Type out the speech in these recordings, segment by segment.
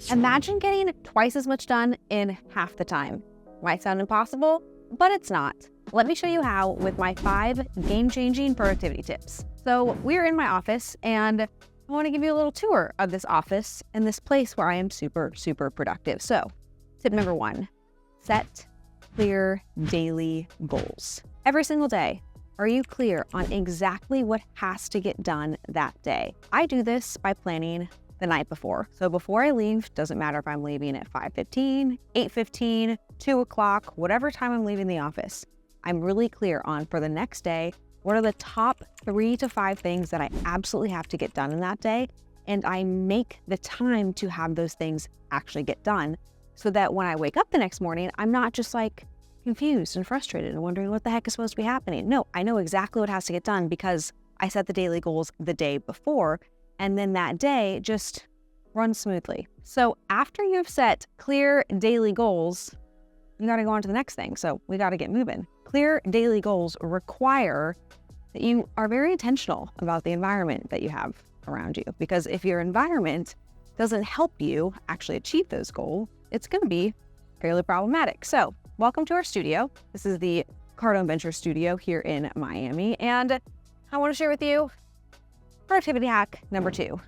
Imagine getting twice as much done in half the time. Might sound impossible, but it's not. Let me show you how with my 5 game-changing productivity tips. So we're in my office, and I want to give you a little tour of this office and this place where I am super, super productive. So tip number 1, set clear daily goals. Every single day, are you clear on exactly what has to get done that day? I do this by planning the night before. So before I leave, doesn't matter if I'm leaving at 5:15, 8:15, 2 o'clock, whatever time I'm leaving the office, I'm really clear on for the next day, what are the top 3 to 5 things that I absolutely have to get done in that day? And I make the time to have those things actually get done so that when I wake up the next morning, I'm not just like confused and frustrated and wondering what the heck is supposed to be happening. No, I know exactly what has to get done because I set the daily goals the day before, and then that day just runs smoothly. So after you've set clear daily goals, you got to go on to the next thing. So we got to get moving. Clear daily goals require that you are very intentional about the environment that you have around you, because if your environment doesn't help you actually achieve those goals, it's going to be fairly problematic. So welcome to our studio. This is the Cardone Venture Studio here in Miami, and I want to share with you productivity hack number 2,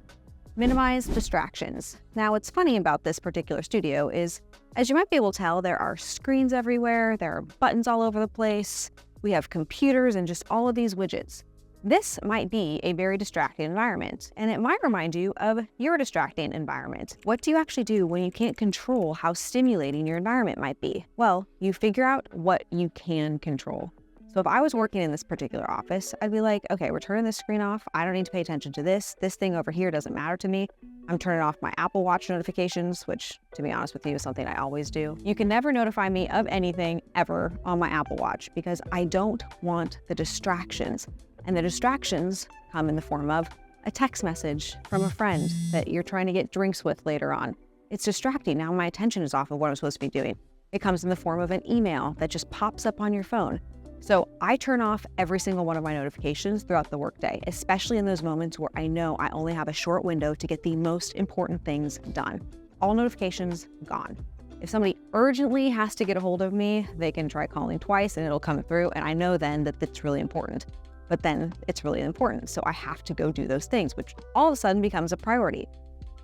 minimize distractions. Now, what's funny about this particular studio is, as you might be able to tell, there are screens everywhere, there are buttons all over the place, we have computers and just all of these widgets. This might be a very distracting environment, and it might remind you of your distracting environment. What do you actually do when you can't control how stimulating your environment might be? Well, you figure out what you can control. So if I was working in this particular office, I'd be like, okay, we're turning this screen off. I don't need to pay attention to this. This thing over here doesn't matter to me. I'm turning off my Apple Watch notifications, which, to be honest with you, is something I always do. You can never notify me of anything ever on my Apple Watch because I don't want the distractions. And the distractions come in the form of a text message from a friend that you're trying to get drinks with later on. It's distracting. Now my attention is off of what I'm supposed to be doing. It comes in the form of an email that just pops up on your phone. So I turn off every single one of my notifications throughout the workday, especially in those moments where I know I only have a short window to get the most important things done. All notifications gone. If somebody urgently has to get a hold of me, they can try calling twice and it'll come through, and I know then that it's really important. But then it's really important, so I have to go do those things, which all of a sudden becomes a priority.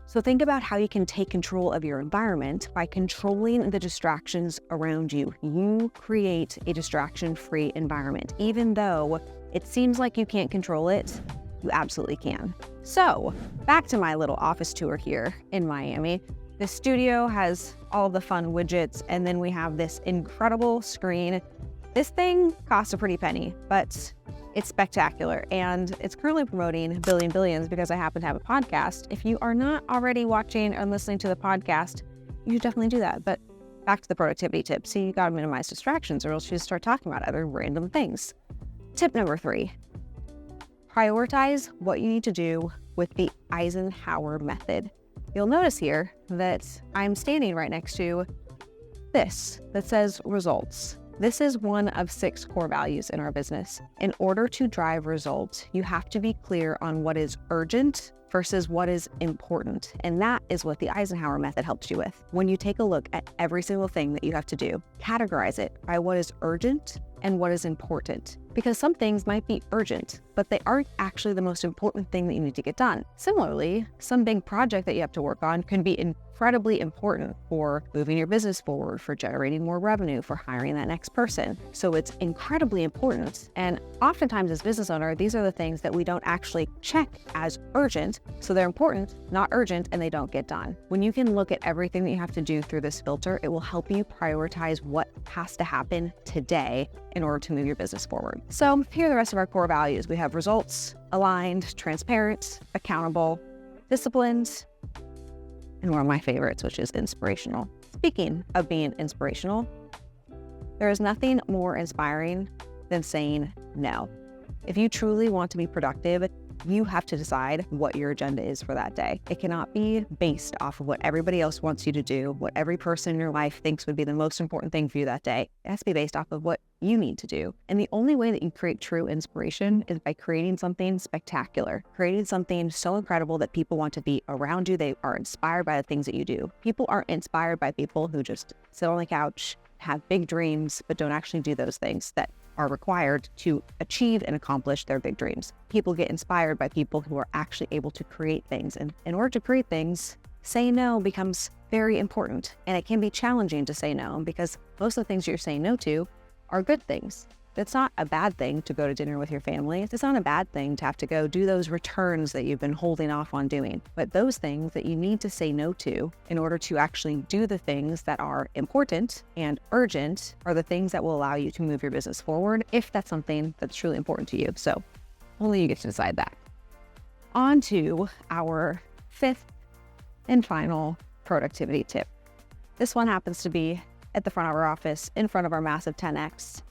So think about how you can take control of your environment by controlling the distractions around you. You create a distraction-free environment. Even though it seems like you can't control it, you absolutely can. So back to my little office tour here in Miami. The studio has all the fun widgets, and then we have this incredible screen. This thing costs a pretty penny, but it's spectacular, and it's currently promoting Billions because I happen to have a podcast. If you are not already watching and listening to the podcast, you should definitely do that. But back to the productivity tip. See, you gotta minimize distractions or else you just start talking about other random things. Tip number 3, prioritize what you need to do with the Eisenhower method. You'll notice here that I'm standing right next to this that says results. This is one of 6 core values in our business. In order to drive results, you have to be clear on what is urgent versus what is important. And that is what the Eisenhower method helps you with. When you take a look at every single thing that you have to do, categorize it by what is urgent and what is important. Because some things might be urgent, but they aren't actually the most important thing that you need to get done. Similarly, some big project that you have to work on can be incredibly important for moving your business forward, for generating more revenue, for hiring that next person. So it's incredibly important. And oftentimes as business owner, these are the things that we don't actually check as urgent. So they're important, not urgent, and they don't get done. When you can look at everything that you have to do through this filter, it will help you prioritize what has to happen today in order to move your business forward. So here are the rest of our core values. We have results, aligned, transparent, accountable, disciplined, and one of my favorites, which is inspirational. Speaking of being inspirational, there is nothing more inspiring than saying no. If you truly want to be productive, You have to decide what your agenda is for that day. It cannot be based off of what everybody else wants you to do, what every person in your life thinks would be the most important thing for you that day. It has to be based off of what you need to do. And the only way that you create true inspiration is by creating something spectacular, creating something so incredible that people want to be around you. They are inspired by the things that you do. People aren't inspired by people who just sit on the couch, have big dreams, but don't actually do those things that are required to achieve and accomplish their big dreams. People get inspired by people who are actually able to create things. And in order to create things, saying no becomes very important. And it can be challenging to say no because most of the things you're saying no to are good things. It's not a bad thing to go to dinner with your family. It's not a bad thing to have to go do those returns that you've been holding off on doing. But those things that you need to say no to in order to actually do the things that are important and urgent are the things that will allow you to move your business forward if that's something that's truly important to you. So only you get to decide that. On to our fifth and final productivity tip. This one happens to be at the front of our office, in front of our massive 10X.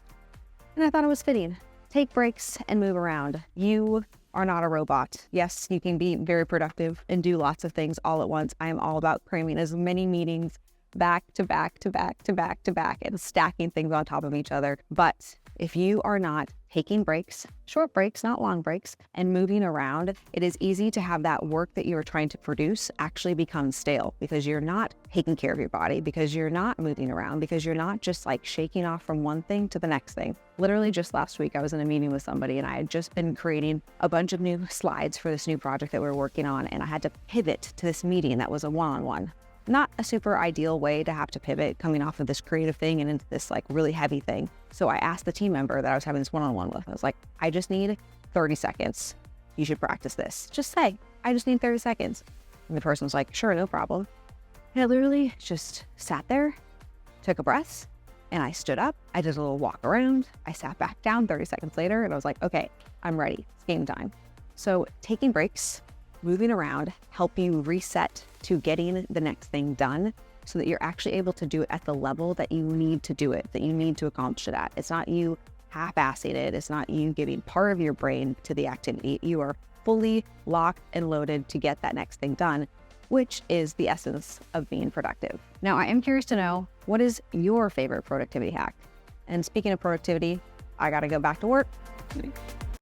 And I thought it was fitting. Take breaks and move around. You are not a robot. Yes, you can be very productive and do lots of things all at once. I am all about cramming as many meetings back to back to back to back to back and stacking things on top of each other. But if you are not taking breaks, short breaks, not long breaks, and moving around, it is easy to have that work that you are trying to produce actually become stale because you're not taking care of your body, because you're not moving around, because you're not just like shaking off from one thing to the next thing. Literally just last week, I was in a meeting with somebody and I had just been creating a bunch of new slides for this new project that we were working on. And I had to pivot to this meeting that was a one-on-one. Not a super ideal way to have to pivot coming off of this creative thing and into this like really heavy thing. So I asked the team member that I was having this one-on-one with, I was like, I just need 30 seconds. You should practice this. Just say, I just need 30 seconds. And the person was like, sure, no problem. And I literally just sat there, took a breath, and I stood up. I did a little walk around. I sat back down 30 seconds later and I was like, okay, I'm ready. It's game time. So taking breaks, moving around, help you reset to getting the next thing done so that you're actually able to do it at the level that you need to do it, that you need to accomplish it at. It's not you half-assing it. It's not you giving part of your brain to the activity. You are fully locked and loaded to get that next thing done, which is the essence of being productive. Now, I am curious to know, what is your favorite productivity hack? And speaking of productivity, I gotta go back to work.